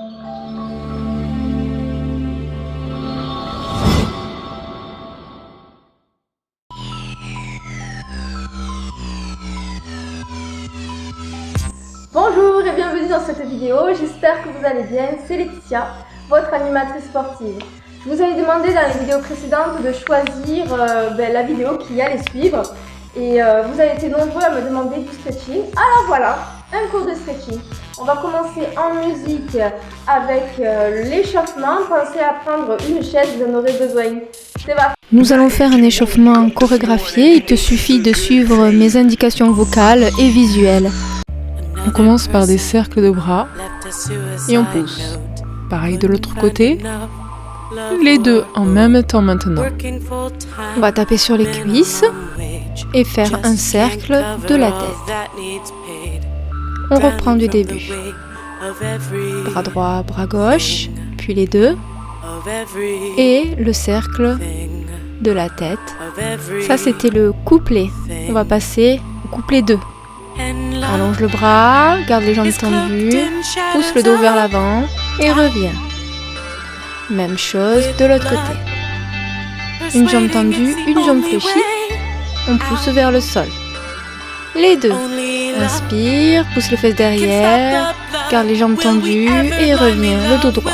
Bonjour et bienvenue dans cette vidéo, j'espère que vous allez bien, c'est Laetitia, votre animatrice sportive. Je vous avais demandé dans les vidéos précédentes de choisir la vidéo qui allait suivre et vous avez été nombreux à me demander du stretching. Alors voilà, un cours de stretching. On va commencer en musique avec l'échauffement. Pensez à prendre une chaise, vous en aurez besoin. C'est parti. Nous allons faire un échauffement chorégraphié, il te suffit de suivre mes indications vocales et visuelles. On commence par des cercles de bras et on pousse. Pareil de l'autre côté. Les deux en même temps maintenant. On va taper sur les cuisses et faire un cercle de la tête. On reprend du début. Bras droit, bras gauche, puis les deux. Et le cercle de la tête. Ça c'était le couplet. On va passer au couplet 2. Allonge le bras, garde les jambes tendues, pousse le dos vers l'avant et reviens. Même chose de l'autre côté. Une jambe tendue, une jambe fléchie, on pousse vers le sol. Les deux. Inspire, pousse les fesses derrière, garde les jambes tendues et reviens, le dos droit.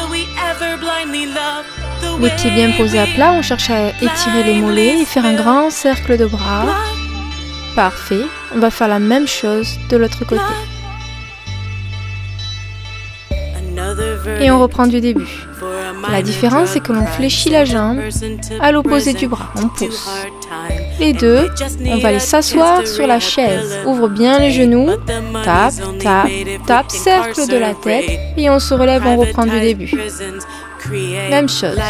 Les pieds bien posés à plat, on cherche à étirer les mollets et faire un grand cercle de bras. Parfait, on va faire la même chose de l'autre côté. Et on reprend du début. La différence, c'est que l'on fléchit la jambe à l'opposé du bras, on pousse. Les deux, on va aller s'asseoir sur la chaise. Ouvre bien les genoux, tape, tape, tape, cercle de la tête et on se relève, on reprend du début. Même chose.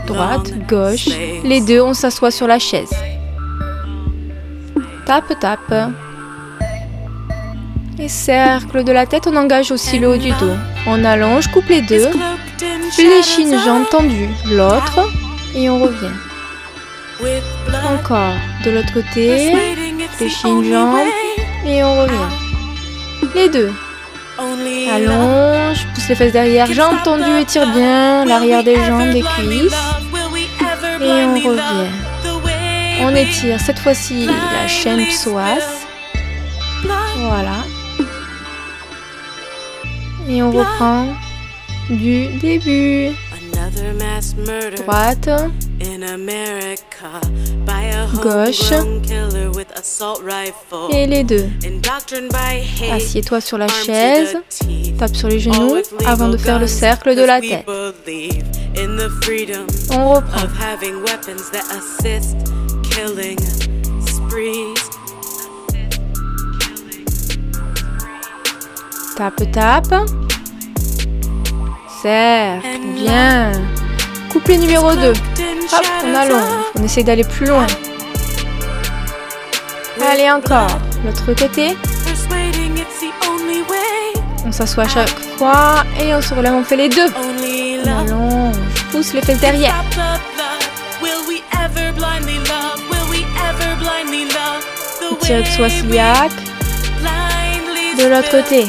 Droite, gauche, les deux, on s'assoit sur la chaise. Tape, tape. Et cercle de la tête, on engage aussi le haut du dos. On allonge, coupe les deux. Fléchit une jambe tendue, l'autre. Et on revient. Encore. De l'autre côté. Fléchit une jambe. Et on revient. Les deux. Allonge, pousse les fesses derrière. Jambes tendues, étire bien l'arrière des jambes, des cuisses. Et on revient. On étire cette fois-ci la chaîne psoas. Voilà. Et on reprend du début. Droite. Gauche. Et les deux. Assieds-toi sur la chaise. Tape sur les genoux avant de faire le cercle de la tête. On reprend. Tape, tape. Cercle, bien. Couplet numéro 2. Hop, on allonge. On essaie d'aller plus loin. Allez, encore. L'autre côté. On s'assoit à chaque fois et on se relève, on fait les deux. On allonge, pousse les fesses derrière. Tire le psoas iliaque. De l'autre côté.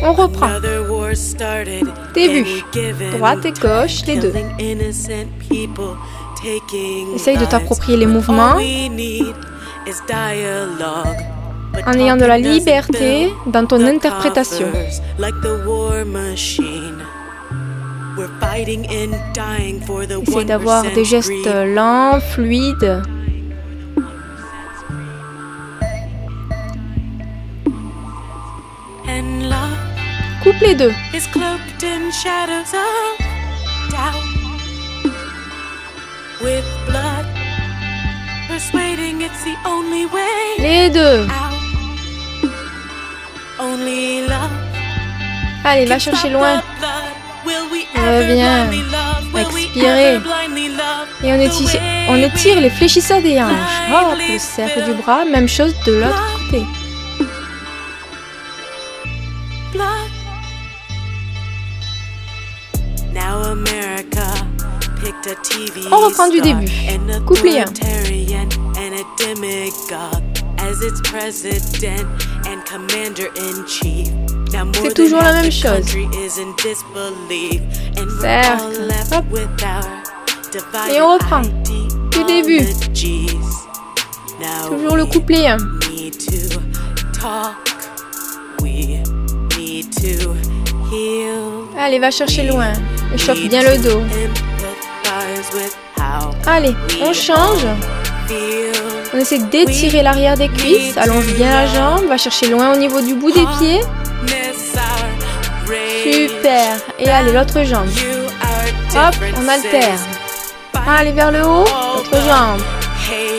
On reprend. Début. Droite et gauche, les deux. Essaye de t'approprier les mouvements en ayant de la liberté dans ton interprétation. Essaye d'avoir des gestes lents, fluides. Coupe les deux. Les deux. Allez, va chercher loin. Reviens. Expirez. Et on étire les fléchisseurs des hanches. Hop, le cercle du bras. Même chose de l'autre côté. On reprend du début. Couplet 1. C'est toujours la même chose. Cercle. Hop. Et on reprend. Du début. Toujours le couplet 1. Allez, va chercher loin. Échauffe bien le dos. Allez, on change. On essaie d'étirer l'arrière des cuisses. Allonge bien la jambe. Va chercher loin au niveau du bout des pieds. Super. Et allez, l'autre jambe. Hop, on alterne. Allez, vers le haut. L'autre jambe.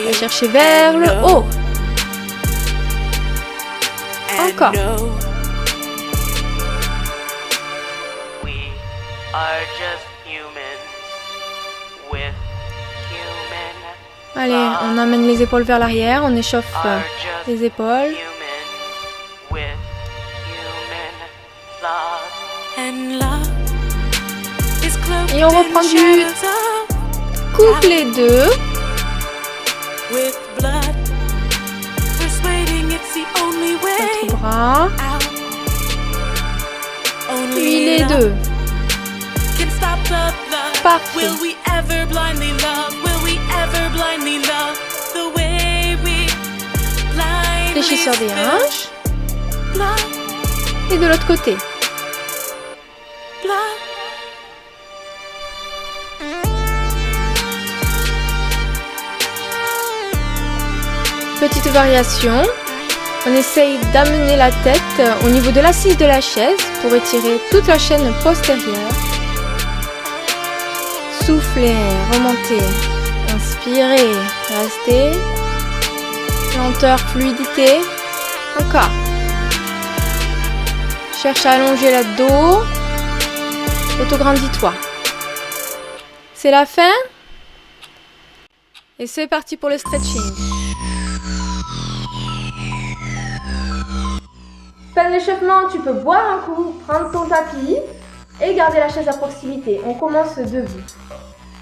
Va chercher vers le haut. Encore. Allez, on amène les épaules vers l'arrière, on échauffe les épaules. Et on reprend du couplet 2. Notre bras. Puis les deux. Parfait. Fléchisseur des hanches. Et de l'autre côté. Petite variation. On essaye d'amener la tête au niveau de l'assise de la chaise pour étirer toute la chaîne postérieure. Soufflez, remontez, inspirez, restez. Lenteur, fluidité. Encore. Cherche à allonger le dos. Autograndis-toi. C'est la fin. Et c'est parti pour le stretching. Fin de l'échauffement, tu peux boire un coup, prendre ton tapis et garder la chaise à proximité. On commence debout.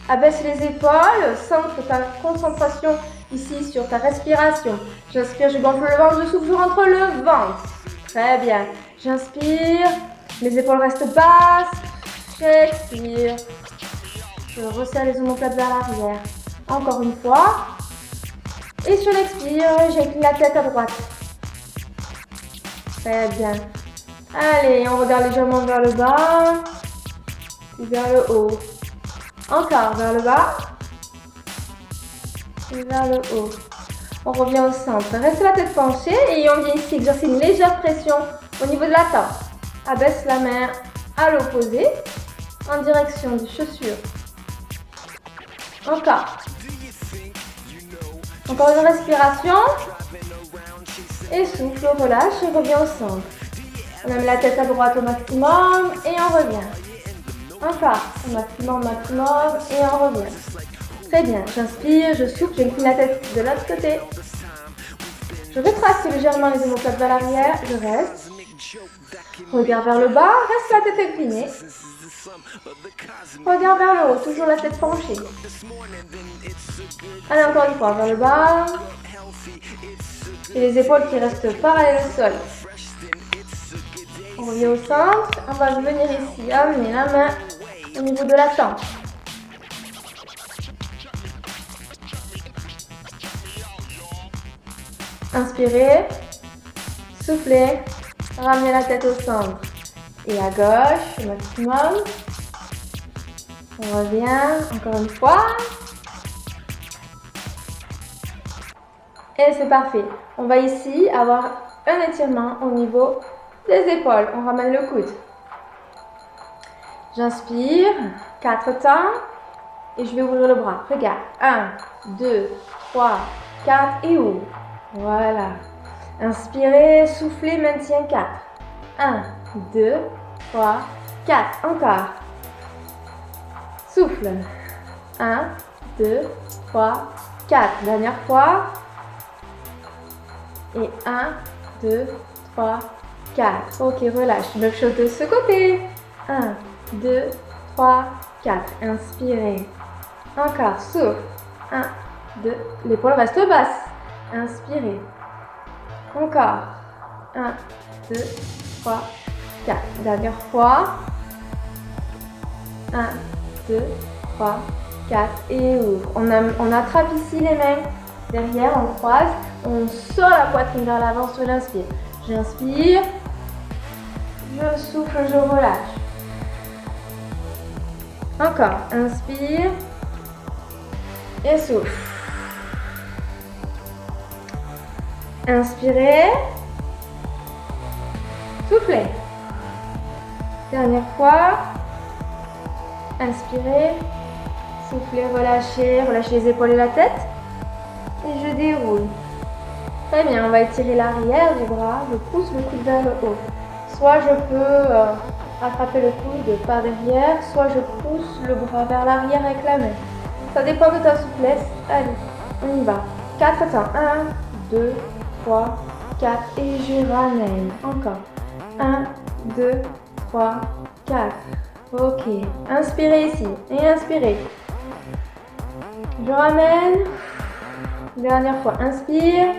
Abaisse les épaules, centre ta concentration ici sur ta respiration. J'inspire, je gonfle le ventre, je souffle, je rentre le ventre. Très bien. J'inspire, les épaules restent basses. J'expire. Je resserre les omoplates vers l'arrière. Encore une fois. Et sur l'expire, j'incline la tête à droite. Très bien. Allez, on regarde légèrement vers le bas. Puis vers le haut. Encore vers le bas. Et vers le haut. On revient au centre. Reste la tête penchée et on vient ici exercer une légère pression au niveau de la tempe. Abaisse la main à l'opposé en direction des chaussures. Encore. Encore une respiration. Et souffle, relâche et revient au centre. On amène la tête à droite au maximum et on revient. Encore, au maximum, et on revient. Très bien, j'inspire, je souffle, j'incline la tête de l'autre côté. Je retrace légèrement les omoplates vers l'arrière, je reste. Regard vers le bas, reste la tête inclinée. Regard vers le haut, toujours la tête penchée. Allez, encore une fois, vers le bas. Et les épaules qui restent parallèles au sol. On revient au centre. On va venir ici, amener la main au niveau de la tempe. Inspirez. Soufflez. Ramenez la tête au centre. Et à gauche, au maximum. On revient, encore une fois. Et c'est parfait. On va ici avoir un étirement au niveau des épaules. On ramène le coude. J'inspire, 4 temps. Et je vais ouvrir le bras. Regarde. 1, 2, 3, 4 et ouvre. Voilà. Inspirez, soufflez, maintien 4. 1, 2, 3, 4. Encore. Souffle. 1, 2, 3, 4. Dernière fois. Et 1, 2, 3, 4. Ok, relâche. Même chose de ce côté. 1, 2, 3, 4. Inspirez. Encore, souffle. 1, 2. L'épaule reste basse. Inspirez. Encore. 1, 2, 3, 4. Dernière fois. 1, 2, 3, 4 et ouvre. On attrape ici les mains. Derrière, on croise. On sort la poitrine vers l'avant sur l'inspire. J'inspire. Je souffle, je relâche. Encore. Inspire. Et souffle. Inspirez. Soufflez. Dernière fois. Inspirez. Soufflez, relâchez. Relâchez les épaules et la tête. Et je déroule. Très bien, on va étirer l'arrière du bras. Je pousse le coude vers le haut. Soit je peux attraper le coude par derrière, soit je pousse le bras vers l'arrière avec la main. Ça dépend de ta souplesse. Allez, on y va. 4 temps. 1, 2, 3, 4. Et je ramène. Encore. 1, 2, 3, 4. Ok. Inspirez ici. Et inspirez. Je ramène. Dernière fois. Inspire.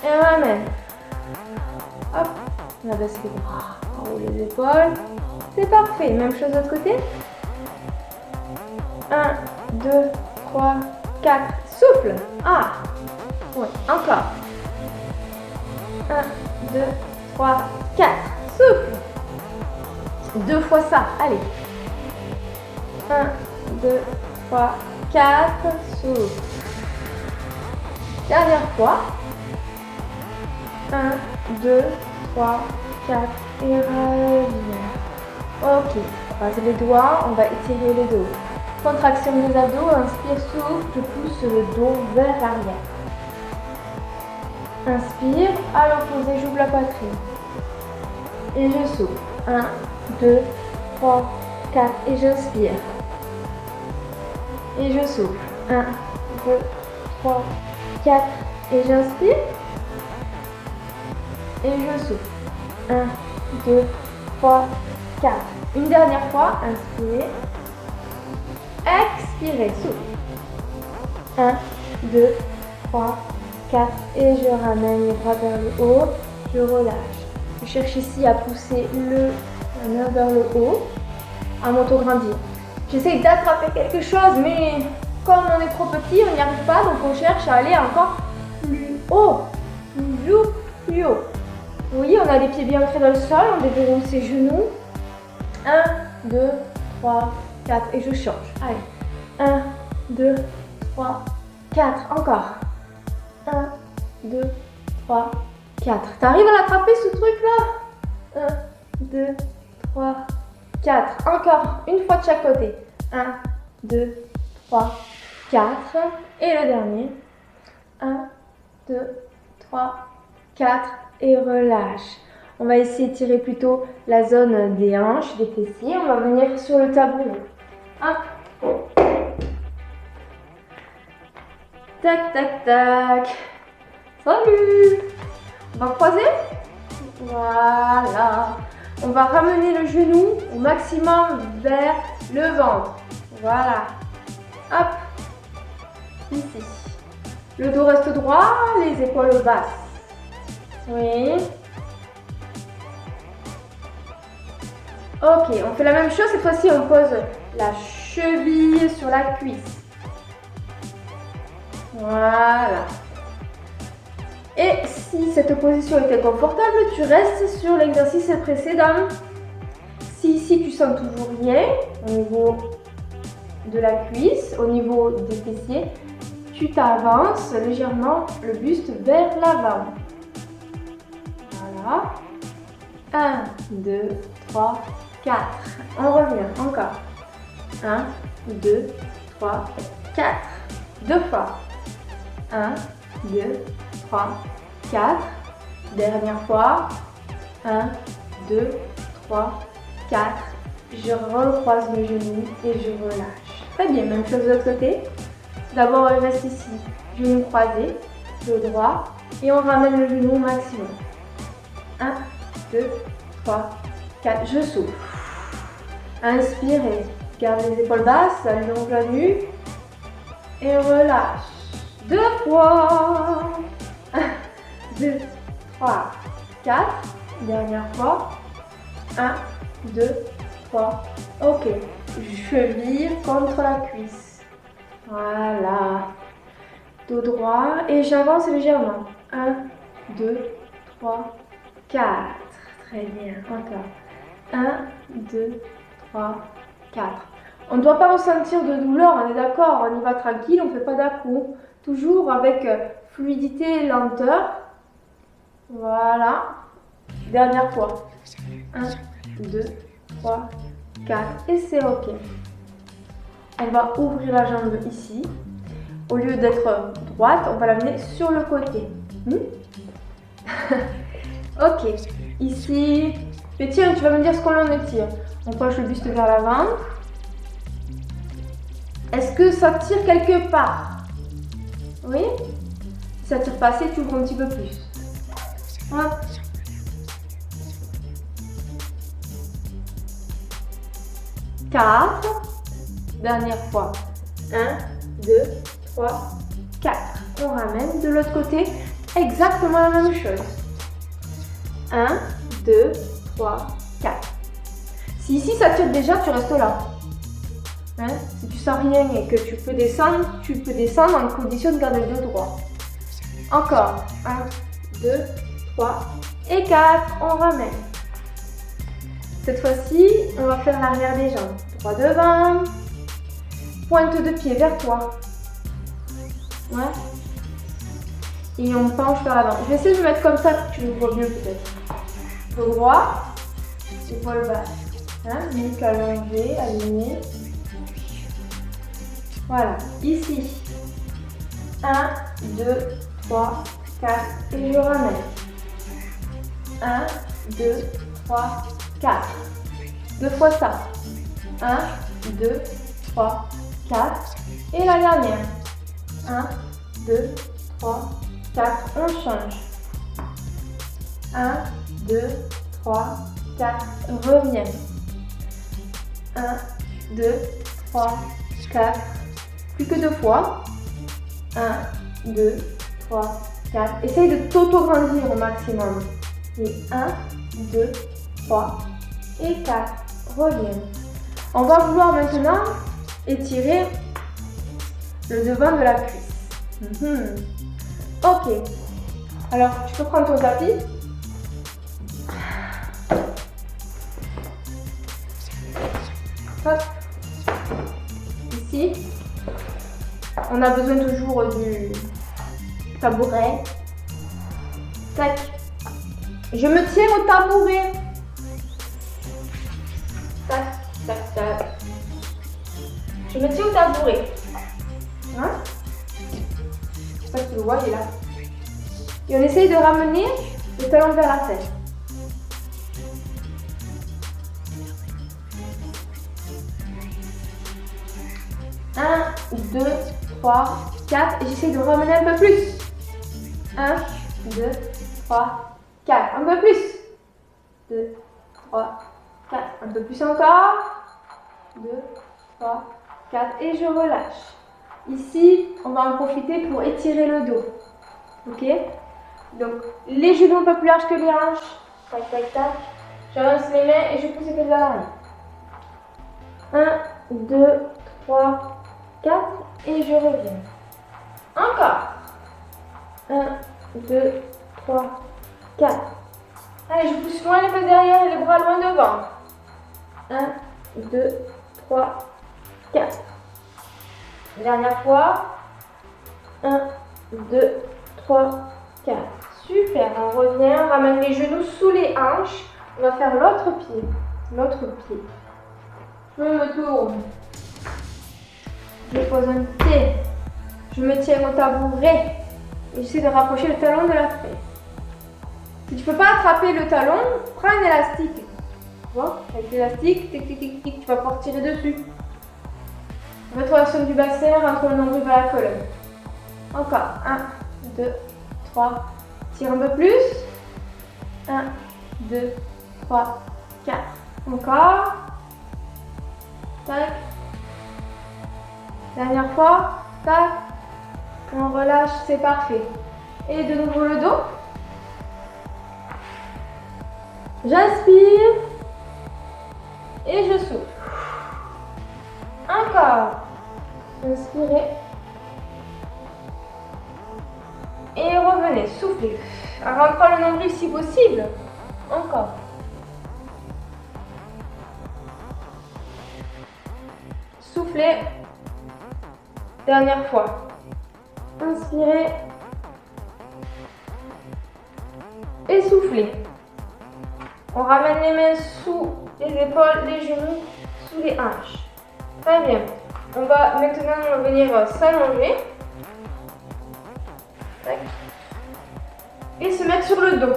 Et ramène. Hop. On abaisse les bras. On roule les épaules. C'est parfait. Même chose de l'autre côté. 1, 2, 3, 4. Souffle. Ah. Oui. Encore. 1, 2, 3, 4. Souffle. 2 fois ça. Allez. 1, 2, 3, 4. Souffle. Dernière fois. 1, 2, 3, 4. Et reviens. Ok. Croise les doigts. On va étirer les dos. Contraction des abdos. Inspire, souffle. Je pousse le dos vers l'arrière. Inspire. À l'opposé, j'ouvre la poitrine. Et je souffle. 1, 2, 3, 4. Et j'inspire. Et je souffle. 1, 2, 3, 4. Et j'inspire. Et je souffle. 1, 2, 3, 4. Une dernière fois. Inspirez. Expirez. Souffle. 1, 2, 3, 4. Et je ramène les bras vers le haut. Je relâche. Je cherche ici à pousser la main vers le haut. À m'auto-grandir. J'essaie d'attraper quelque chose, mais comme on est trop petit, on n'y arrive pas. Donc on cherche à aller encore plus haut. Toujours plus haut. Vous voyez, on a les pieds bien ancrés dans le sol. On déverrouille ses genoux. 1, 2, 3, 4. Et je change. Allez. 1, 2, 3, 4. Encore. 1, 2, 3, 4. T'arrives à l'attraper ce truc-là? 1, 2, 3, 4. Encore. Une fois de chaque côté. 1, 2, 3, 4. Et le dernier. 1, 2, 3, 4. Et relâche. On va essayer de tirer plutôt la zone des hanches, des fessiers. On va venir sur le tabouret. Hop. Tac, tac, tac. Salut. On va croiser. Voilà. On va ramener le genou au maximum vers le ventre. Voilà. Hop. Ici. Le dos reste droit, les épaules basses. Oui. Ok, on fait la même chose. Cette fois-ci, on pose la cheville sur la cuisse. Voilà. Et si cette position est inconfortable, tu restes sur l'exercice précédent. Si ici tu sens toujours rien au niveau de la cuisse, au niveau des fessiers, tu t'avances légèrement le buste vers l'avant. Voilà. 1, 2, 3, 4. On revient encore. 1, 2, 3, 4. Deux fois. 1, 2, 3, 4. Dernière fois. 1, 2, 3, 4. Je recroise le genou et je relâche. Très bien, même chose de l'autre côté. D'abord, on reste ici, genou croisé, le droit, et on ramène le genou au maximum. 1, 2, 3, 4. Je souffle. Inspirez. Garde les épaules basses, allonge la nuque et relâche. Deux fois. 1, 2, 3, 4. Dernière fois. 1, 2, 3. Ok. Cheville contre la cuisse. Voilà. Dos droit et j'avance légèrement. 1, 2, 3, 4. Très bien. Encore. 1, 2, 3, 4. On ne doit pas ressentir de douleur, on est d'accord, on y va tranquille, on ne fait pas d'à-coup. Toujours avec fluidité et lenteur. Voilà. Dernière fois. 1, 2, 3, 4. Et c'est ok. On va ouvrir la jambe ici. Au lieu d'être droite, on va l'amener sur le côté. Ok. Ici. Et tiens, tu vas me dire ce qu'on en étire. On penche le buste vers l'avant. Est-ce que ça tire quelque part? Oui? Si ça tire pas assez, tu ouvres un petit peu plus. Hop. Quatre. Dernière fois. 1, 2, 3, 4. On ramène de l'autre côté. Exactement la même chose. 1, 2, 3, 4. Si ici ça tire déjà, tu restes là. Hein? Si tu sens rien et que tu peux descendre en condition de garder le dos droit. Encore. 1, 2, 3 et 4. On ramène. Cette fois-ci, on va faire l'arrière des jambes. Droit devant. Pointe de pied vers toi. Ouais. Et on penche vers l'avant. Je vais essayer de me mettre comme ça que tu me vois mieux peut-être. Dos droit. Épaule basse. Hein? Nuque allongée, alignée. Voilà. Ici. 1, 2, 3, 4. Et je ramène. 1, 2, 3, 4. Deux fois ça. 1, 2, 3, 4. Et la dernière. 1, 2, 3, 4. On change. 1, 2, 3, 4. Reviens. 1, 2, 3, 4. Plus que deux fois. 1, 2, 3, 4. Essaye de t'auto-grandir au maximum. Et 1, 2, 3 et 4. Reviens. On va vouloir maintenant étirer le devant de la cuisse. Ok. Alors, tu peux prendre ton tapis. Hop. Ici. On a besoin toujours du tabouret. Tac. Je me tiens au tabouret. Tac, tac, tac. Je me tiens au tabouret. Hein? Je sais pas si tu le vois, il est là. Et on essaye de ramener le talon vers la tête. Un, 2, 3, 4. Et j'essaye de ramener un peu plus. 1, 2, 3, 4. Un peu plus. 2, 3, 4. Un peu plus encore. 2, 3, 4. Et je relâche. Ici, on va en profiter pour étirer le dos. Ok? Donc, les genoux un peu plus larges que les hanches. Tac, tac, tac. J'avance les mains et je pousse les pieds vers l'arrière. 1, 2, 3, 4. Et je reviens. Encore. 1, 2, 3, 4. Allez, je pousse loin les pieds derrière et les bras loin devant. 1, 2, 3, 4. Dernière fois. 1, 2, 3, 4. Super, on revient, on ramène les genoux sous les hanches. On va faire l'autre pied. L'autre pied. Je me tourne. Je pose un pied. Je me tiens au tabouret. Et j'essaie de rapprocher le talon de la fesse. Si tu ne peux pas attraper le talon, prends un élastique. Tu vois, avec l'élastique, tic, tic, tic, tic, tu vas pouvoir tirer dessus. Rétroaction du bassin, rentre le nombril vers la colonne. Encore. 1, 2, 3. Tire un peu plus. 1, 2, 3, 4. Encore. Tac. Dernière fois. Tac. On relâche, c'est parfait. Et de nouveau le dos. J'inspire. Et je souffle. Encore. Inspirez. Et revenez, soufflez. En rentrant le nombril si possible. Encore. Soufflez. Dernière fois. Inspirez. Et soufflez. On ramène les mains sous les épaules, les genoux, sous les hanches. Très bien. On va maintenant venir s'allonger. Et se mettre sur le dos.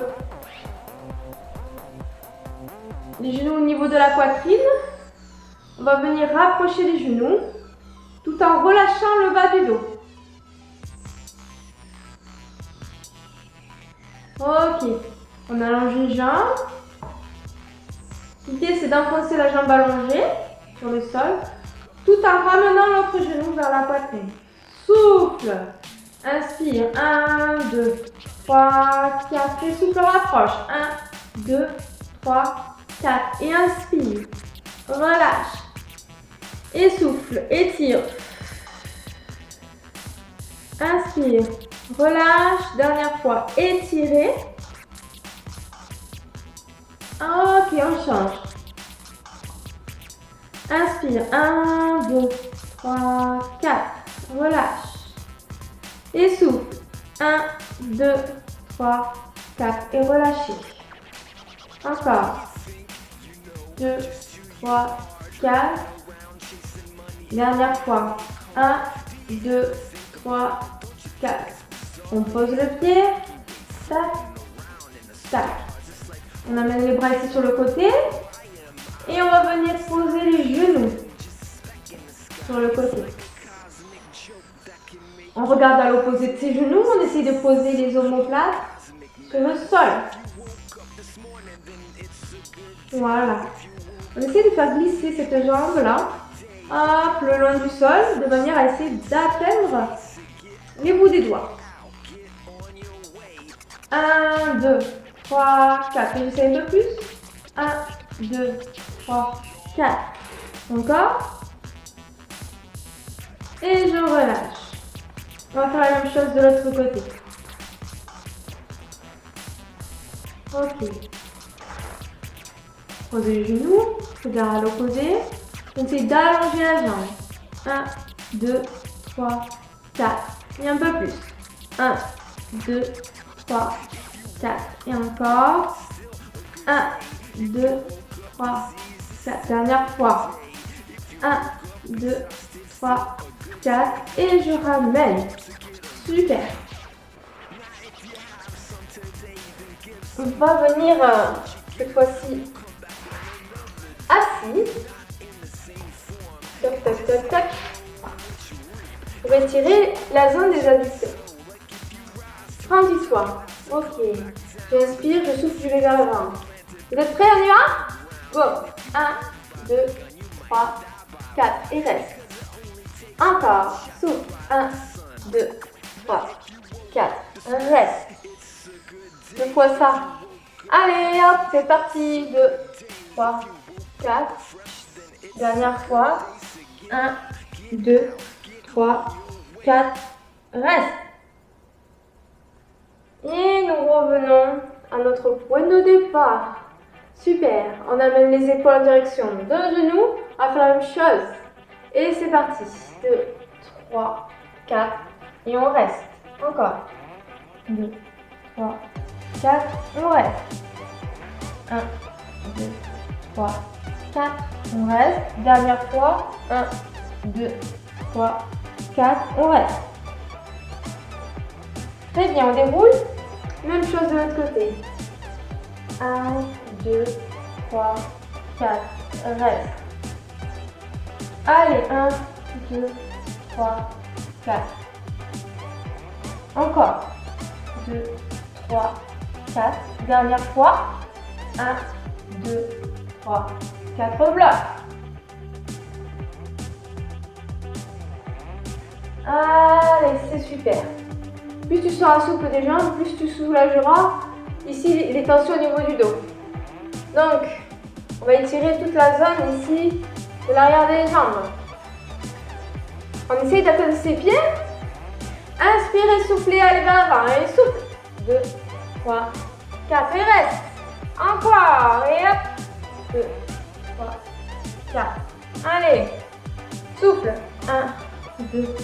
Les genoux au niveau de la poitrine. On va venir rapprocher les genoux tout en relâchant le bas du dos. Ok. On allonge une jambe. L'idée c'est d'enfoncer la jambe allongée sur le sol tout en ramenant l'autre genou vers la poitrine. Souffle. Inspire. 1, 2, 3, 4. Et souffle, rapproche. 1, 2, 3, 4. Et inspire. Relâche. Et souffle. Étire. Inspire. Relâche. Dernière fois. Étirez. Ok, on change. Inspire. 1, 2, 3, 4. Relâche. Et souffle. 1, 2, 3, 4. Et relâchez. Encore. 2, 3, 4. Dernière fois. 1, 2, 3, 4. On pose le pied. Tac. Tac. On amène les bras ici sur le côté. Et on va venir poser les genoux sur le côté. On regarde à l'opposé de ses genoux. On essaie de poser les omoplates sur le sol. Voilà. On essaie de faire glisser cette jambe-là, hop, le long du sol, de manière à essayer d'atteindre les bouts des doigts. 1, 2, 3, 4. Et j'essaie un peu plus. 1, 2, 3, 4. Encore. Et je relâche. On va faire la même chose de l'autre côté. Ok. Posez les genoux. Regarde à l'opposé. On essaie d'allonger la jambe. 1, 2, 3, 4. Et un peu plus. 1, 2, 3, 4. Et encore. 1, 2, 3, 4. Dernière fois. 1, 2, 3, 4. Et je ramène. Super. On va venir cette fois-ci assis. Tac, tac, tac, tac. Pour étirer la zone des adducteurs. Transitoire. Ok. J'inspire, je souffle, je vais vers le ventre. Vous êtes prêts, on y va? Go. 1, 2, 3, 4. Et reste. Encore. Souffle. 1, 2, 3, 4. Reste. Deux fois ça. Allez, hop, c'est parti. 2, 3, 4. Dernière fois. 1, 2, 3, 4. Reste. Et nous revenons à notre point de départ. Super. On amène les épaules en direction d'un genou. On va faire la même chose. Et c'est parti. 2, 3, 4. Et on reste. Encore. 2, 3, 4. On reste. 1, 2, 3, 4. On reste. Dernière fois. 1, 2, 3, 4. On reste. Très bien, on déroule. Même chose de l'autre côté. 1, 2, 3, 4. Reste. Allez, 1, 2, 3, 4. Encore. 2, 3, 4. Dernière fois. 1, 2, 3, 4. Bloc. Allez, c'est super. Plus tu seras souple des jambes, plus tu soulageras ici les tensions au niveau du dos. Donc, on va étirer toute la zone ici de l'arrière des jambes. On essaye d'atteindre ses pieds. Inspirez, soufflez, allez vers l'avant. Allez, souffle. 2, 3, 4. Et reste. Encore. Et hop. 2, 3, 4. Allez. Souffle. 1, 2,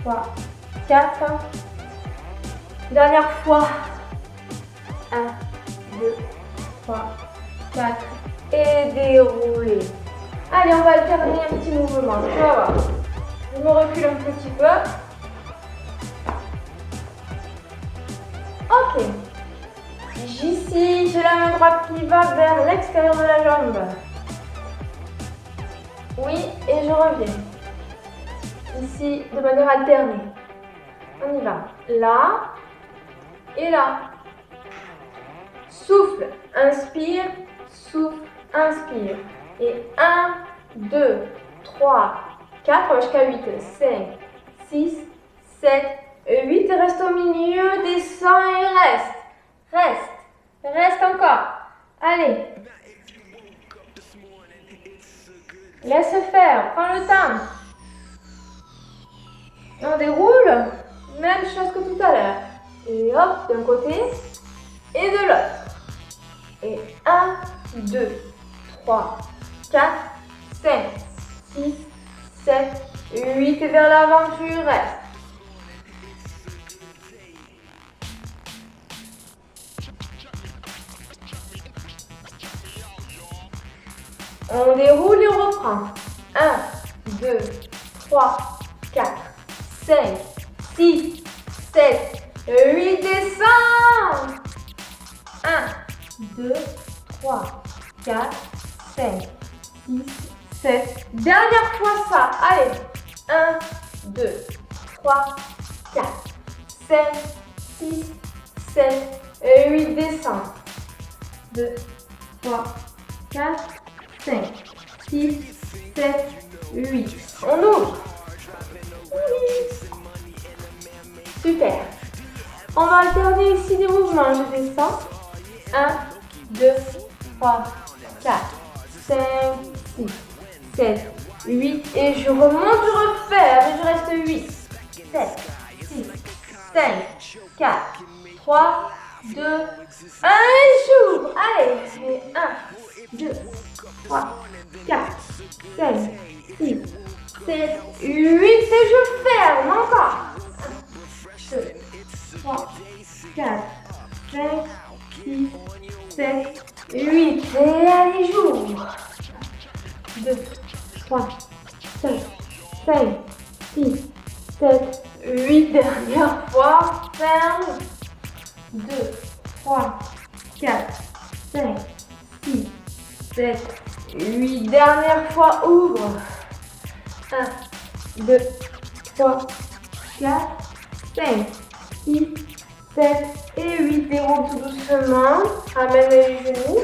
3, 4. Dernière fois. 1, 2, 3, 4. Et déroulez. Allez, on va alterner un petit mouvement. Tu vas voir. Je me recule un petit peu. Ok. Ici, j'ai la main droite qui va vers l'extérieur de la jambe. Oui, et je reviens. Ici, de manière alternée. On y va. Là et là. Souffle, inspire, souffle, inspire. Et 1, 2, 3, 4, jusqu'à 8, 5, 6, 7, 8. Reste au milieu, descends et reste. Reste. Reste encore. Allez. Laisse faire, prends le temps. On déroule. Même chose que tout à l'heure. Et hop, d'un côté et de l'autre. Et 1, 2, 3, 4, 5, 6, 7, 8. Et vers l'avant, tu restes. On déroule et on reprend. 1, 2, 3, 4, 5, 6, 7, 8. Descends. 1, 2, 3, 4, 5, 6, 7. Dernière fois ça. Allez. 1, 2, 3, 4, 5, 6, 7, 8. Descends. 2, 3, 4, 5, 6, 7, 8. On ouvre. Super. On va alterner ici des mouvements. Je descends. 1, 2, 3, 4, 5, 6, 7, 8. Et je remonte, je refais. Mais je reste 8, 7, 6, 5, 4, 3, 2, 1. Et j'ouvre. Allez. Et 1, 2, 3, 4, 5, 6, 7, 8. Et je ferme. Encore. 1, 2, 3, 4, 5, 6, 7, 8. Et allez, j'ouvre. 2, 3, 4, 5, 6, 7, 8. Dernière fois. Ferme. 2, 3, 4, 5, 6, 7, 8. Dernière fois. Ouvre. 1, 2, 3, 4, 5, 6, 7 et 8. Déroule tout doucement. Ramène les genoux.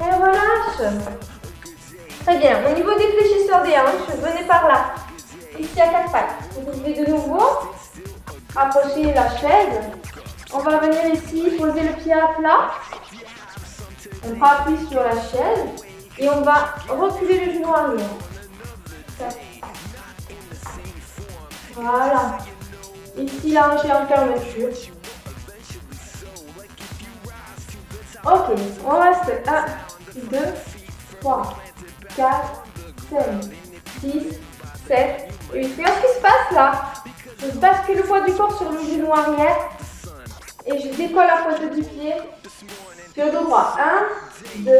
Et relâche. Très bien. Au niveau des fléchisseurs des hanches, venez par là. Ici à 4 pattes. Vous pouvez de nouveau approcher la chaise. On va venir ici poser le pied à plat. On prend appui sur la chaise. Et on va reculer le genou arrière. Voilà. Ici, la hanche est en fermeture. Ok, on reste 1, 2, 3, 4, 5, 6, 7, 8. Regarde ce qui se passe là. Je bascule le poids du corps sur le genou arrière et je décolle la pointe du pied sur le dos droit. 1, 2,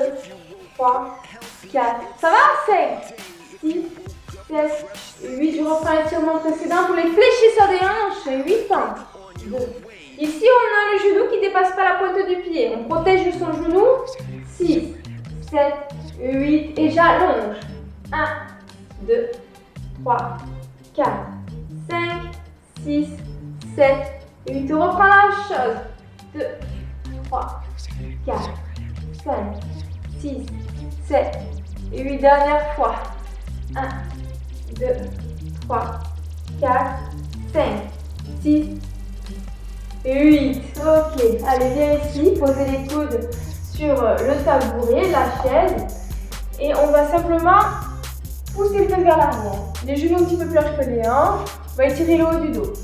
3, 4. Ça va? 5, 6, 7, 8. Je reprends l'étirement précédent pour les fléchisseurs des hanches. 8 ans. 2. Ici, on a le genou qui ne dépasse pas la pointe du pied. On protège son genou. 6, 7, 8. Et j'allonge. 1, 2, 3, 4, 5, 6, 7, 8. On reprend la chose. 2, 3, 4, 5, 6, 7, 8. Dernière fois. 1, 2, 3, 4, 5, 6, 8. Ok. Allez, viens ici. Posez les coudes sur le tabouret, la chaise, et on va simplement pousser le tête vers l'arrière. Les genoux un petit peu plus larges que les hanches. On va étirer le haut du dos.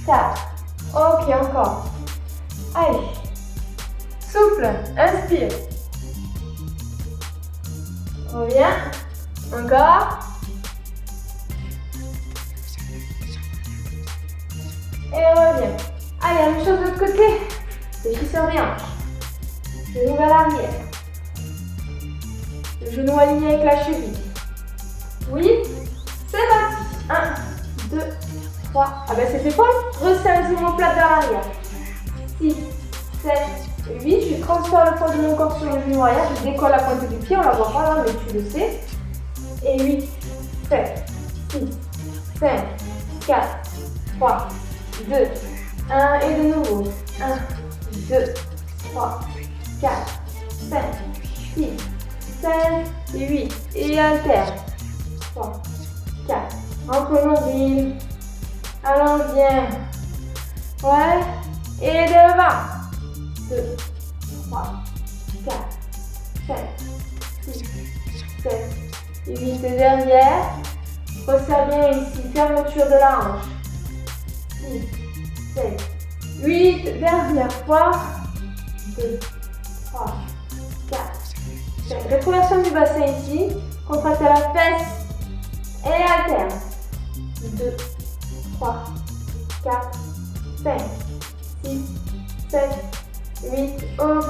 4. Ok, encore. Allez. Souffle. Inspire. Reviens. Encore. Et reviens. Allez, la même chose de l'autre côté. Fléchisseur des hanches. Genou vers l'arrière. Le genou aligné avec la cheville. Oui. C'est parti. 1, 2, 3. Abaisse les épaules. Resserre les omoplates vers l'arrière. 6, 7, 8. Je transfère le poids de mon corps sur le genou arrière. Je décolle la pointe du pied. On la voit pas là, mais tu le sais. Et 8, 7, 6, 5, 4, 3, 2, 1. Et de nouveau. 1, 2, 3, 4, 5, 6, 7, 8. Et alterne. 3, 4. Rentre le nombril. Allons bien. Ouais. Et devant. 2, 3, 4, 5, 6, 7, 8. Et derrière. Resserre bien ici. Fermeture de la hanche. 6, 7, 8. Dernière fois. 2, 3, 4, 5. Rétroversion du bassin ici. Contracte la fesse. Et alterne. 2, 3, 4, 5, 6, 7, 8. Ok.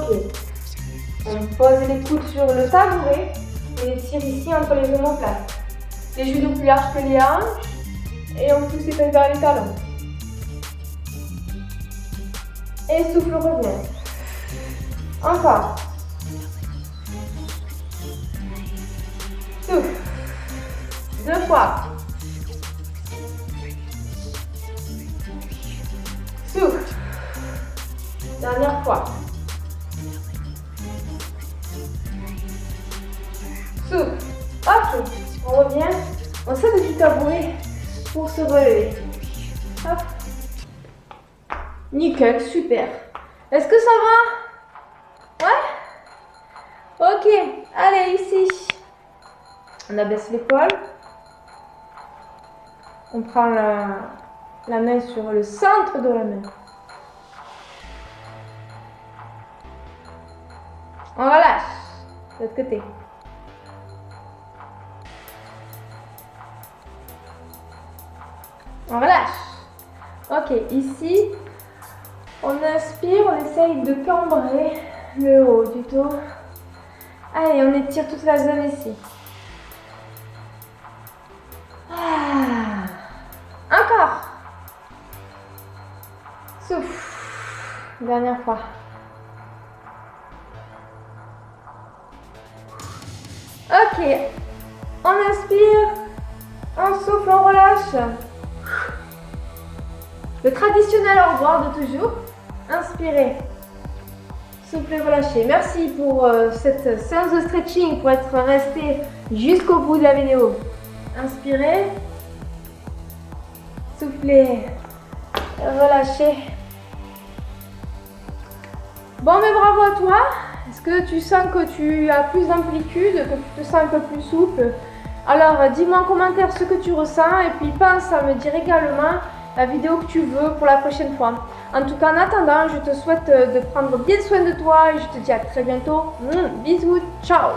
On pose les coudes sur le tabouret et les tire ici entre les omoplates. Les genoux plus larges que les hanches et on pousse les fesses vers les talons. Et souffle, revient. Encore. Souffle. 2 fois. Souffle. Dernière fois. Souffle. Ok. On revient. On saute du tabouret pour se relever. Hop. Nickel, super. Est-ce que ça va? Ouais? Ok. Allez, ici. On abaisse l'épaule. On prend la main sur le centre de la main. On relâche. De l'autre côté. On relâche. Ok, ici, on inspire, on essaye de cambrer le haut du dos. Allez, on étire toute la zone ici. Encore. Souffle. Dernière fois. Ok. On inspire. On souffle, on relâche. Le traditionnel au revoir de toujours. Inspirez. Soufflez, relâchez. Merci pour cette séance de stretching, pour être resté jusqu'au bout de la vidéo. Inspirez. Soufflez. Relâchez. Bon, mais bravo à toi. Est-ce que tu sens que tu as plus d'amplitude, que tu te sens un peu plus souple? Alors, dis-moi en commentaire ce que tu ressens et puis pense à me dire également la vidéo que tu veux pour la prochaine fois. En tout cas, en attendant, je te souhaite de prendre bien soin de toi et je te dis à très bientôt. Bisous, ciao!